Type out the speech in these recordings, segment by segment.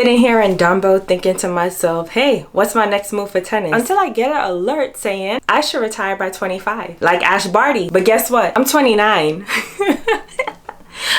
sitting here in Dumbo thinking to myself, hey, what's my next move for tennis? Until I get an alert saying I should retire by 25, like Ashleigh Barty. But guess what? I'm 29.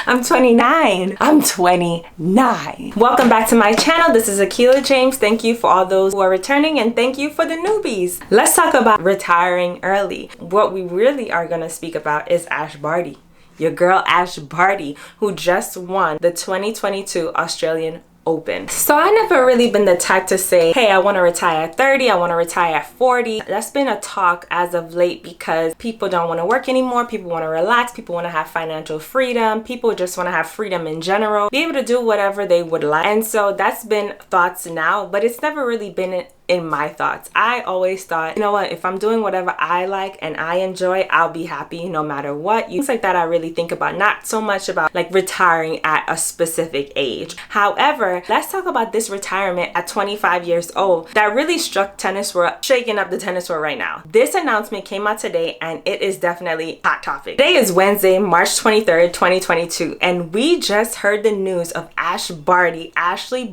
I'm 29. I'm 29. Welcome back to my channel. This is Akilah James. Thank you for all those who are returning, and thank you for the newbies. Let's talk about retiring early. What we really are going to speak about is Ashleigh Barty. Your girl Ashleigh Barty, who just won the 2022 Australian Open. So I never really been the type to say, hey, I want to retire at 30, I want to retire at 40. That's been a talk as of late because people don't want to work anymore, people want to relax, people want to have financial freedom, people just want to have freedom in general, be able to do whatever they would like. And so that's been thoughts now, but it's never really been in my thoughts. I always thought, you know what, if I'm doing whatever I like and I enjoy, I'll be happy no matter what. Things like that I really think about, not so much about like retiring at a specific age. However, let's talk about this retirement at 25 years old that really struck tennis world, shaking up the tennis world right now. This announcement came out today and it is definitely hot topic. Today is Wednesday, March 23rd, 2022, and we just heard the news of Ashleigh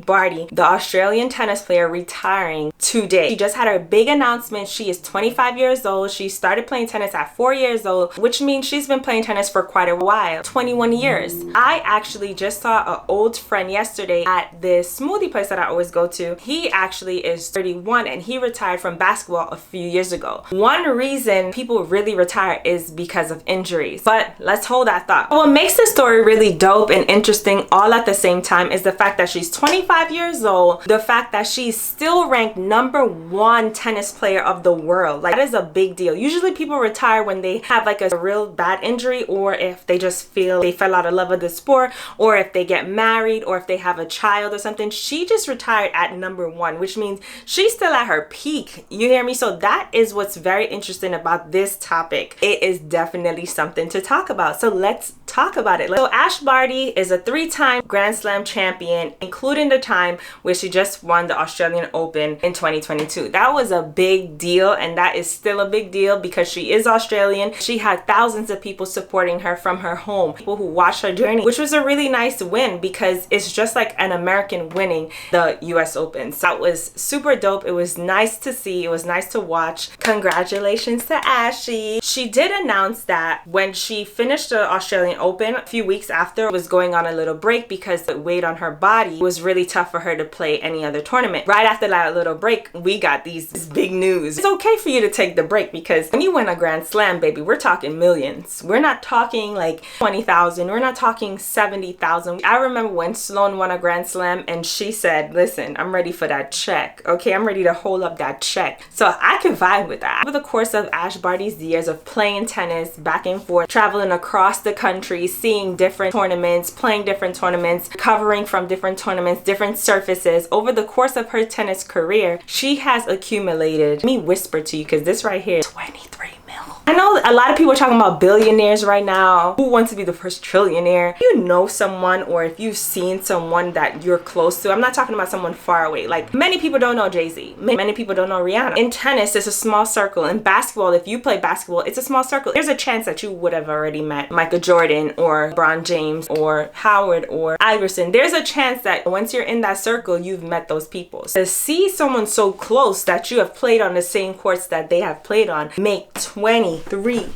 Barty, the Australian tennis player, retiring today. She just had her big announcement. She is 25 years old. She started playing tennis at 4 years old, which means she's been playing tennis for quite a while, 21 years. I actually just saw an old friend yesterday at this smoothie place that I always go to. He actually is 31 and he retired from basketball a few years ago. One reason people really retire is because of injuries, but let's hold that thought. What makes this story really dope and interesting all at the same time is the fact that she's 25 years old, the fact that she's still ranked #1 tennis player of the world. Like, that is a big deal. Usually people retire when they have like a real bad injury, or if they just feel they fell out of love with the sport, or if they get married, or if they have a child or something. She just retired at #1, which means she's still at her peak. You hear me? So that is what's very interesting about this topic. It is definitely something to talk about. So let's talk about it. So Ashleigh Barty is a 3-time Grand Slam champion, including the time where she just won the Australian Open in 2022. That was a big deal, and that is still a big deal because she is Australian. She had thousands of people supporting her from her home, people who watched her journey, which was a really nice win because it's just like an American winning the US Open. So that was super dope. It was nice to see. It was nice to watch. Congratulations to Ashleigh. She did announce that when she finished the Australian Open a few weeks after, was going on a little break because the weight on her body was really tough for her to play any other tournament. Right after that little break, we got this big news. It's okay for you to take the break because when you win a Grand Slam, baby, we're talking millions. We're not talking like 20,000. We're not talking 70,000. I remember when Sloane won a Grand Slam and she said, listen, I'm ready for that check. Okay, I'm ready to hold up that check. So I can vibe with that. Over the course of Ashleigh Barty's years of playing tennis back and forth, traveling across the country, seeing different tournaments, playing different tournaments, covering from different tournaments, different surfaces, over the course of her tennis career, she has accumulated, let me whisper to you because this right here, 23 mil. I know a lot of people are talking about billionaires right now. Who wants to be the first trillionaire? If you know someone, or if you've seen someone that you're close to, I'm not talking about someone far away. Like, many people don't know Jay-Z. Many people don't know Rihanna. In tennis, it's a small circle. In basketball, if you play basketball, it's a small circle. There's a chance that you would have already met Michael Jordan or LeBron James or Howard or Iverson. There's a chance that once you're in that circle, you've met those people. So to see someone so close that you have played on the same courts that they have played on make $23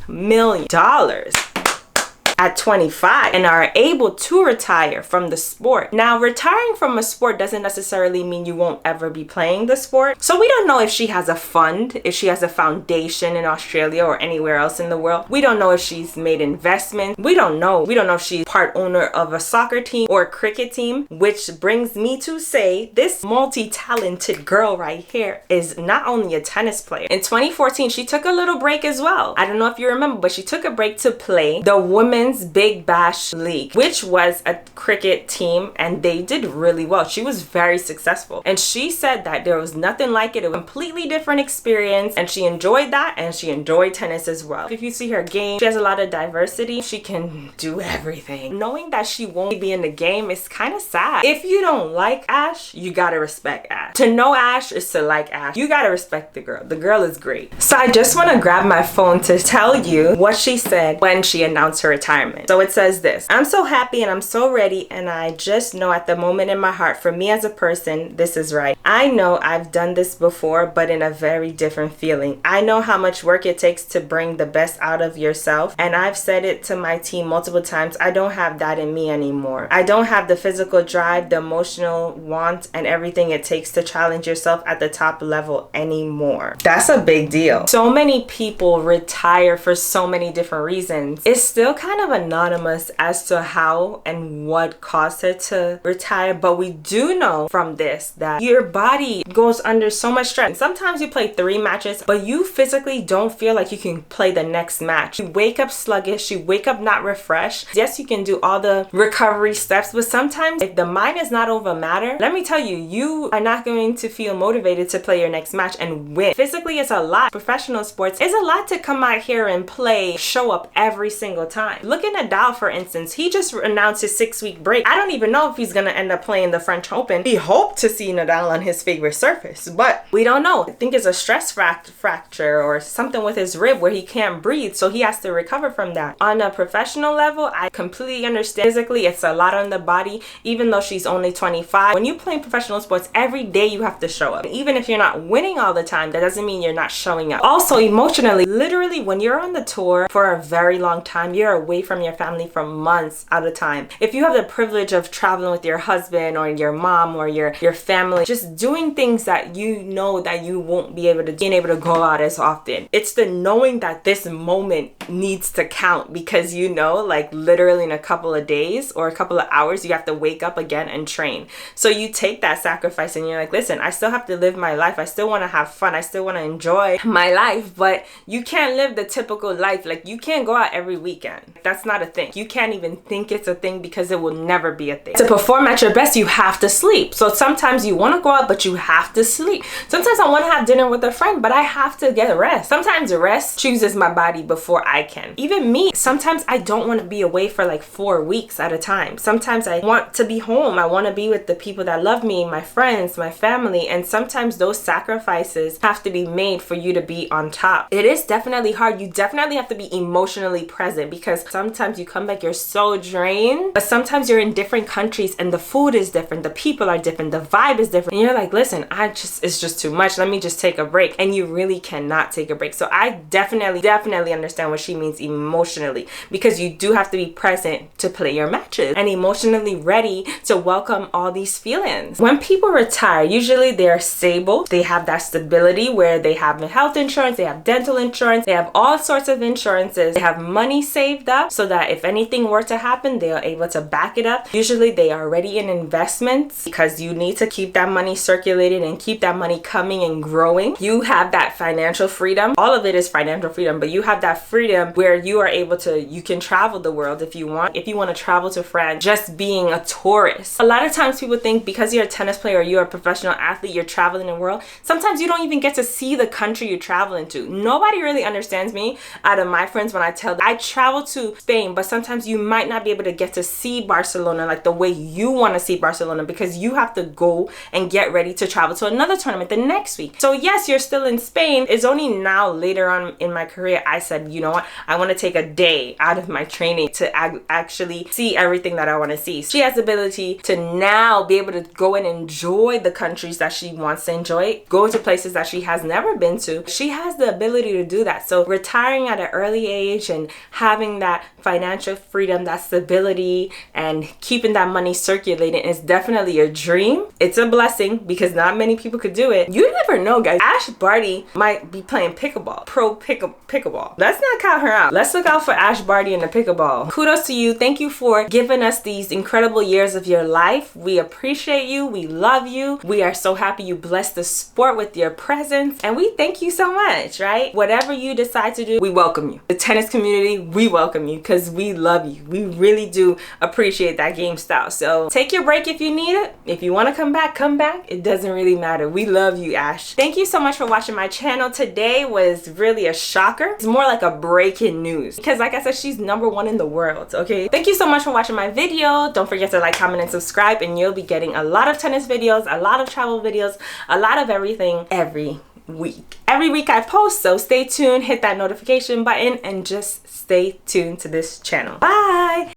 million at 25 and are able to retire from the sport. Now, retiring from a sport doesn't necessarily mean you won't ever be playing the sport. So we don't know if she has a fund, if she has a foundation in Australia or anywhere else in the world. We don't know if she's made investments. We don't know. We don't know if she's part owner of a soccer team or a cricket team, which brings me to say this multi-talented girl right here is not only a tennis player. In 2014, she took a little break as well. I don't know if you remember, but she took a break to play the Women's Big Bash League, which was a cricket team, and they did really well. She was very successful, and she said that there was nothing like it. It was a completely different experience, and she enjoyed that, and she enjoyed tennis as well. If you see her game, she has a lot of diversity. She can do everything. Knowing that she won't be in the game is kind of sad. If you don't like Ash, you gotta respect Ash. To know Ash is to like Ash. You gotta respect the girl. The girl is great. So I just want to grab my phone to tell you what she said when she announced her retirement. retirement. So it says this: I'm so happy and I'm so ready, and I just know at the moment in my heart, for me as a person, this is right. I know I've done this before, but in a very different feeling. I know how much work it takes to bring the best out of yourself, and I've said it to my team multiple times. I don't have that in me anymore. I don't have the physical drive, the emotional want, and everything it takes to challenge yourself at the top level anymore. That's a big deal. So many people retire for so many different reasons. It's still kind of anonymous as to how and what caused her to retire, but we do know from this that your body goes under so much stress. Sometimes you play 3 matches, but you physically don't feel like you can play the next match. You wake up sluggish, you wake up not refreshed. Yes, you can do all the recovery steps, but sometimes if the mind is not over matter, let me tell you, you are not going to feel motivated to play your next match and win. Physically, it's a lot. Professional sports, it's a lot to come out here and play, show up every single time. Look at Nadal, for instance. He just announced his 6-week break. I don't even know if he's going to end up playing the French Open. We hope to see Nadal on his favorite surface, but we don't know. I think it's a stress fracture or something with his rib where he can't breathe, so he has to recover from that. On a professional level, I completely understand. Physically, it's a lot on the body, even though she's only 25. When you play professional sports, every day you have to show up. Even if you're not winning all the time, that doesn't mean you're not showing up. Also, emotionally, literally, when you're on the tour for a very long time, you're away from your family for months at a time. If you have the privilege of traveling with your husband or your mom or your family, just doing things that you know that you won't be able to, being able to go out as often. It's the knowing that this moment needs to count, because you know, like literally in a couple of days or a couple of hours, you have to wake up again and train. So you take that sacrifice and you're like, listen, I still have to live my life. I still want to have fun. I still want to enjoy my life, but you can't live the typical life. Like, you can't go out every weekend. That's not a thing. You can't even think it's a thing, because it will never be a thing. To perform at your best, you have to sleep. So sometimes you want to go out, but you have to sleep. Sometimes I want to have dinner with a friend, but I have to get rest. Sometimes rest chooses my body before I can. Even me, sometimes I don't want to be away for like 4 weeks at a time. Sometimes I want to be home. I want to be with the people that love me, my friends, my family. And sometimes those sacrifices have to be made for you to be on top. It is definitely hard. You definitely have to be emotionally present, because sometimes you come back, you're so drained, but sometimes you're in different countries and the food is different, the people are different, the vibe is different, and you're like, listen, it's just too much. Let me just take a break. And you really cannot take a break. So I definitely understand what she means emotionally, because you do have to be present to play your matches and emotionally ready to welcome all these feelings. When people retire, usually they're stable. They have that stability where they have health insurance, they have dental insurance, they have all sorts of insurances. They have money saved up so that if anything were to happen, they are able to back it up. Usually they are already in investments, because you need to keep that money circulated and keep that money coming and growing. You have that financial freedom. All of it is financial freedom, but you have that freedom where you are able to, you can travel the world if you want. If you want to travel to France, just being a tourist. A lot of times people think because you're a tennis player or you're a professional athlete, you're traveling the world. Sometimes you don't even get to see the country you're traveling to. Nobody really understands me out of my friends when I tell them I travel to Spain, but sometimes you might not be able to get to see Barcelona like the way you want to see Barcelona, because you have to go and get ready to travel to another tournament the next week. So yes, you're still in Spain. It's only now later on in my career I said, you know what, I want to take a day out of my training to actually see everything that I want to see. She has the ability to now be able to go and enjoy the countries that she wants to enjoy, go to places that she has never been to. She has the ability to do that. So retiring at an early age and having that financial freedom, that stability, and keeping that money circulating is definitely a dream. It's a blessing, because not many people could do it. You never know, guys. Ashleigh Barty might be playing pickleball, pro pickleball. Let's not count her out. Let's look out for Ashleigh Barty in the pickleball. Kudos to you. Thank you for giving us these incredible years of your life. We appreciate you. We love you. We are so happy you blessed the sport with your presence, and we thank you so much, right? Whatever you decide to do, we welcome you. The tennis community, we welcome you, because we love you. We really do appreciate that game style. So take your break if you need it. If you want to come back, come back. It doesn't really matter. We love you, Ash. Thank you so much for watching my channel. Today was really a shocker. It's more like a breaking news, because like I said, she's #1 in the world, okay? Thank you so much for watching my video. Don't forget to like, comment, and subscribe, and you'll be getting a lot of tennis videos, a lot of travel videos, a lot of everything every week. Every week I post, so stay tuned, hit that notification button, and just stay tuned to this channel. Bye!